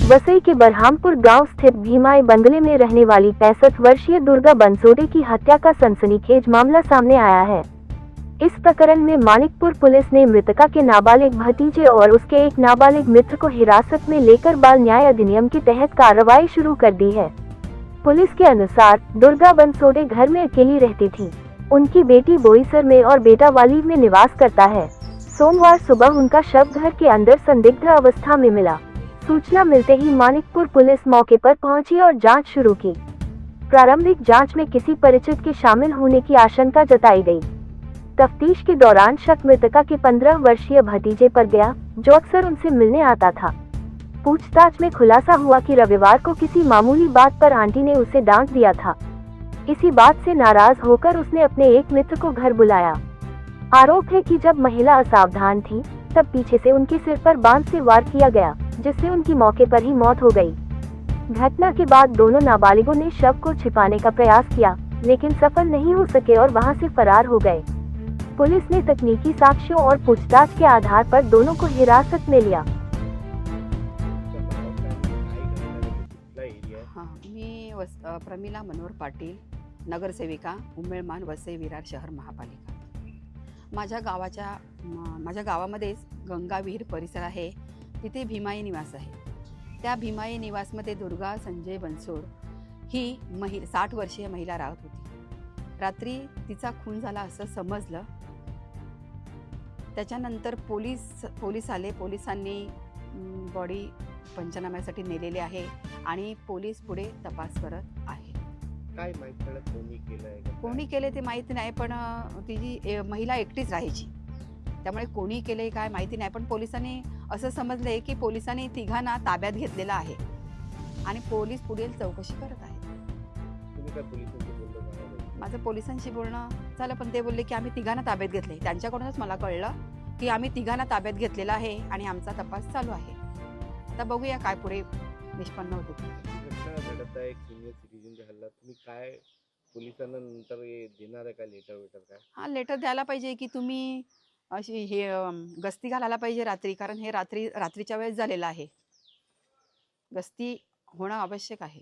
वसई के बरहामपुर गांव स्थित भीमाई बंगले में रहने वाली 65 वर्षीय दुर्गा बंसोड़े की हत्या का सनसनीखेज मामला सामने आया है। इस प्रकरण में मानिकपुर पुलिस ने मृतका के नाबालिग भतीजे और उसके एक नाबालिग मित्र को हिरासत में लेकर बाल न्याय अधिनियम के तहत कार्रवाई शुरू कर दी है। पुलिस के अनुसार दुर्गा बंसोड़े घर में अकेली रहती थी। उनकी बेटी बोईसर में और बेटा वालीद में निवास करता है। सोमवार सुबह उनका शव घर के अंदर संदिग्ध अवस्था में मिला। सूचना मिलते ही मानिकपुर पुलिस मौके पर पहुंची और जांच शुरू की। प्रारंभिक जांच में किसी परिचित के शामिल होने की आशंका जताई गई। तफ्तीश के दौरान शक मृतका के 15 वर्षीय भतीजे पर गया, जो अक्सर उनसे मिलने आता था। पूछताछ में खुलासा हुआ कि रविवार को किसी मामूली बात पर आंटी ने उसे डांट दिया था। इसी बात से नाराज होकर उसने अपने एक मित्र को घर बुलाया। आरोप है कि जब महिला असावधान थी, तब पीछे से उनके सिर पर बांध से वार किया गया, जिससे उनकी मौके पर ही मौत हो गई। घटना के बाद दोनों नाबालिगों ने शव को छिपाने का प्रयास किया, लेकिन सफल नहीं हो सके और वहां से फरार हो गए। पुलिस ने तकनीकी साक्ष्यों और पूछताछ के आधार पर दोनों को हिरासत में लिया। प्रमिला मनोहर पाटील, नगरसेविका, उमेळमान, वसई विरार शहर महापालिका। माझ्या गावामध्येच गंगा विहीर परिसर आहे, तिथे भीमाई निवास आहे। त्या भीमाई निवासमध्ये दुर्गा संजय बनसोड ही 60 वर्षीय महिला राहत होती। रात्री तिचा खून झाला असं समजलं। त्याच्यानंतर पोलीस आले। पोलिसांनी बॉडी पंचनाम्यासाठी नेलेली आहे आणि पोलीस पुढे तपास करत आहेत। काय माहिती पडलं कोणी केले ते माहिती नाही, पण ती महिला एकटीच राहायची, त्यामुळे कोणी केले काय माहिती नाही। पण पोलिसांनी असं समजले की पोलिसांनी तिघांना ताब्यात घेतलेला आहे आणि पोलीस पुढील चौकशी करत आहेत। तुम्ही काय पोलिसांशी बोललो? माझं पोलिसांशी बोलणं झालं, पण ते बोलले की आम्ही तिघांना ताब्यात घेतले। त्यांच्याकडूनच मला कळलं की आम्ही तिघांना ताब्यात घेतलेला आहे आणि आमचा तपास चालू आहे। आता बघूया काय पुढे निष्पन्न होते। घटना घडत आहे, सिनियर सिटीजनचा हल्ला, तुम्ही काय पोलिसांना नंतर देणार आहे का लेटर वेटर काय? हां, लेटर द्यायला पाहिजे की तुम्ही अशी हे गस्ती घालायला पाहिजे रात्री, कारण हे रात्रीच्या वेळेस झालेलं आहे। गस्ती होणं आवश्यक आहे।